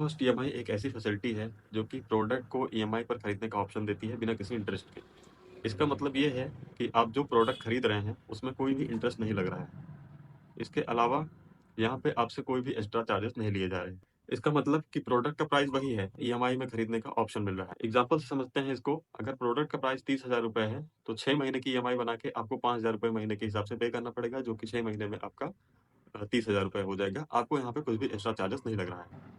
Cost EMI एक ऐसी facility है जो कि प्रोडक्ट को ईएमआई पर खरीदने का ऑप्शन देती है बिना किसी इंटरेस्ट के। इसका मतलब ये है कि आप जो प्रोडक्ट खरीद रहे हैं उसमें कोई भी इंटरेस्ट नहीं लग रहा है। इसके अलावा यहाँ पे आपसे कोई भी एक्स्ट्रा चार्जेस नहीं लिए जा रहे हैं। इसका मतलब कि प्रोडक्ट का प्राइस वही है, ईएमआई में खरीदने का ऑप्शन मिल रहा है। एग्जाम्पल से समझते हैं इसको। अगर प्रोडक्ट का प्राइस 30,000 रुपए है तो 6 महीने की ईएमआई बना के आपको 5,000 रुपए महीने के हिसाब से पे करना पड़ेगा, जो कि 6 महीने में आपका 30,000 रुपए हो जाएगा। आपको यहाँ पे कुछ भी एक्स्ट्रा चार्जेस नहीं लग रहा है।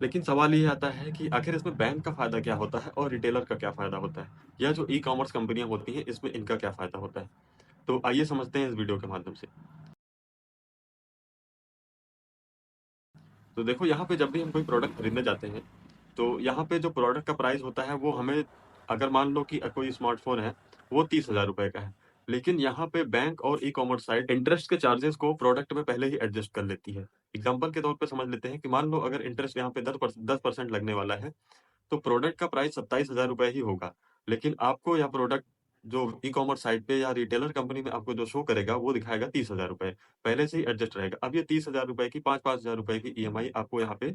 लेकिन सवाल ये आता है कि आखिर इसमें बैंक का फ़ायदा क्या होता है और रिटेलर का क्या फ़ायदा होता है? या जो ई-कॉमर्स कंपनियाँ होती हैं, इसमें इनका क्या फ़ायदा होता है? तो आइए समझते हैं इस वीडियो के माध्यम से। तो देखो, यहाँ पे जब भी हम कोई प्रोडक्ट खरीदने जाते हैं, तो यहाँ पे जो प्रोडक्ट का प्राइस होता है वो हमें, अगर मान लो कि कोई स्मार्टफ़ोन है, वो 30,000 रुपए का है। लेकिन यहाँ पे बैंक और ई-कॉमर्स साइट इंटरेस्ट के चार्जेज़ को प्रोडक्ट में पहले ही एडजस्ट कर लेती है। एग्ज़ाम्पल के तौर पे समझ लेते हैं कि मान लो अगर इंटरेस्ट यहाँ पे 10% लगने वाला है, तो प्रोडक्ट का प्राइस 27,000 रुपए ही होगा। लेकिन आपको यह प्रोडक्ट जो ई-कॉमर्स साइट पे या रिटेलर कंपनी में आपको जो शो करेगा, वो दिखाएगा 30,000 रुपए। पहले से ही एडजस्ट रहेगा। अब ये 30,000 रुपए की 5-5 हज़ार रुपए की ईएमआई आपको यहाँ पे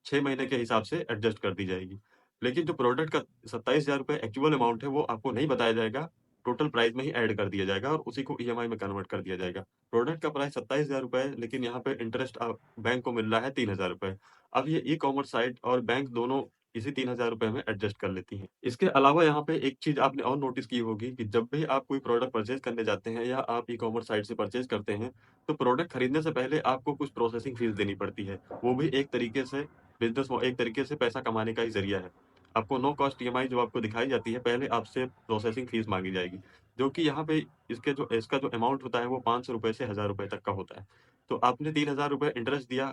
6 महीने के हिसाब से एडजस्ट कर दी जाएगी। लेकिन जो प्रोडक्ट का 27,000 रुपए एक्चुअल अमाउंट है, वो आपको नहीं बताया जाएगा, टोटल प्राइस में ही ऐड कर दिया जाएगा और उसी को ईएमआई में कन्वर्ट कर दिया जाएगा। प्रोडक्ट का प्राइस 27,000 रुपए है, लेकिन यहाँ पे इंटरेस्ट बैंक को मिल रहा है 3,000 रुपए। अब ये ई-कॉमर्स साइट और बैंक दोनों इसी 3,000 रुपए में एडजस्ट कर लेती हैं। इसके अलावा यहाँ पे एक चीज़ आपने और नोटिस की होगी कि जब भी आप कोई प्रोडक्ट परचेज़ करने जाते हैं या आप ई-कॉमर्स साइट से परचेज़ करते हैं, तो प्रोडक्ट खरीदने से पहले आपको कुछ प्रोसेसिंग फीस देनी पड़ती है। वो भी एक तरीके से एक तरीके से पैसा कमाने का ही ज़रिया है। आपको नो कॉस्ट ईएमआई जो आपको दिखाई जाती है, पहले आपसे प्रोसेसिंग फीस माँगी जाएगी, जो कि यहाँ पे इसका जो अमाउंट होता है, वो ₹500 से ₹1,000 तक का होता है। तो आपने ₹3,000 इंटरेस्ट दिया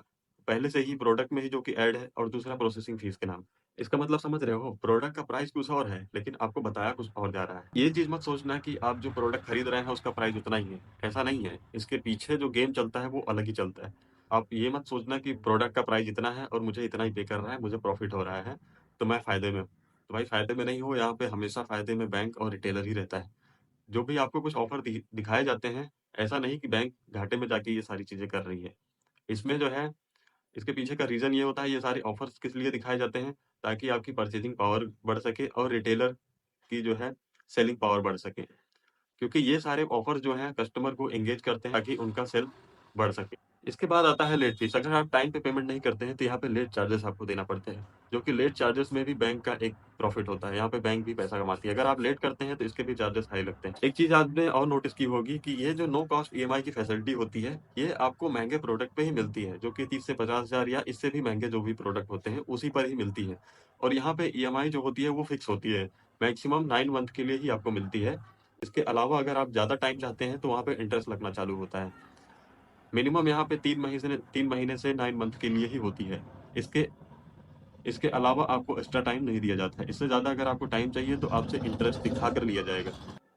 पहले से ही प्रोडक्ट में ही, जो कि ऐड है, और दूसरा प्रोसेसिंग फीस के नाम। इसका मतलब समझ रहे हो? प्रोडक्ट का प्राइस कुछ और है, लेकिन आपको बताया कुछ और जा रहा है। ये चीज़ मत सोचना कि आप जो प्रोडक्ट खरीद रहे हैं उसका प्राइस उतना ही है, ऐसा नहीं है। इसके पीछे जो गेम चलता है वो अलग ही चलता है। आप ये मत सोचना कि प्रोडक्ट का प्राइस इतना है और मुझे इतना ही पे करना है, मुझे प्रॉफ़िट हो रहा है, तो मैं फ़ायदे में हूँ। तो भाई, फ़ायदे में नहीं हो, यहाँ पे हमेशा फ़ायदे में बैंक और रिटेलर ही रहता है। जो भी आपको कुछ ऑफ़र दिखाए जाते हैं, ऐसा नहीं कि बैंक घाटे में जाके ये सारी चीज़ें कर रही है। इसमें जो है, इसके पीछे का रीज़न ये होता है, ये सारे ऑफ़र्स किस लिए दिखाए जाते हैं, ताकि आपकी परचेज़िंग पावर बढ़ सके और रिटेलर की जो है सेलिंग पावर बढ़ सके। क्योंकि ये सारे ऑफ़र जो हैं कस्टमर को एंगेज करते हैं ताकि उनका सेल बढ़ सके। इसके बाद आता है लेट फ़ीस। अगर आप टाइम पे पेमेंट नहीं करते हैं तो यहाँ पे लेट चार्जेस आपको देना पड़ते हैं, जो कि लेट चार्जेस में भी बैंक का एक प्रॉफ़िट होता है। यहाँ पे बैंक भी पैसा कमाती है। अगर आप लेट करते हैं तो इसके भी चार्जेस हाई लगते हैं। एक चीज़ आपने और नोटिस की होगी कि ये जो नो कॉस्ट ईएमआई की फैसिलिटी होती है, ये आपको महँगे प्रोडक्ट पे ही मिलती है, जो कि 30 से 50,000 या इससे भी महँगे जो भी प्रोडक्ट होते हैं, उसी पर ही मिलती है। और यहाँ पे ईएमआई जो होती है वो फ़िक्स होती है। मैक्सिमम 9 मंथ के लिए ही आपको मिलती है। इसके अलावा अगर आप ज़्यादा टाइम चाहते हैं तो वहाँ पे इंटरेस्ट लगना चालू होता है। मिनिमम यहाँ पे 3 महीने से 9 मंथ के लिए ही होती है। इसके इसके अलावा आपको एक्स्ट्रा टाइम नहीं दिया जाता है। इससे ज़्यादा अगर आपको टाइम चाहिए तो आपसे इंटरेस्ट दिखा कर लिया जाएगा।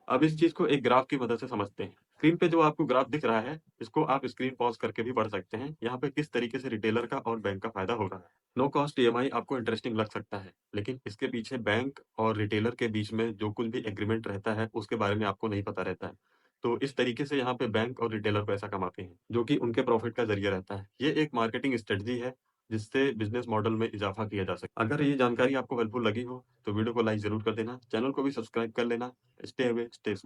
अब इस चीज़ को एक ग्राफ की मदद से समझते हैं। स्क्रीन पे जो आपको ग्राफ दिख रहा है, इसको आप स्क्रीन पॉज़ करके भी पढ़ सकते हैं। यहाँ पे किस तरीके से रिटेलर का और बैंक का फ़ायदा हो रहा है। नो कॉस्ट ईएमआई आपको इंटरेस्टिंग लग सकता है, लेकिन इसके पीछे बैंक और रिटेलर के बीच में जो कुछ भी एग्रीमेंट रहता है, उसके बारे में आपको नहीं पता रहता है। तो इस तरीके से यहाँ पे बैंक और रिटेलर पैसा कमाते हैं, जो कि उनके प्रॉफ़िट का ज़रिया रहता है। ये एक मार्केटिंग स्ट्रेटजी है, जिससे बिज़नेस मॉडल में इज़ाफ़ा किया जा सकता है। अगर ये जानकारी आपको हेल्पफुल लगी हो, तो वीडियो को लाइक ज़रूर कर देना, चैनल को भी सब्सक्राइब कर लेना। Stay away, stay smart.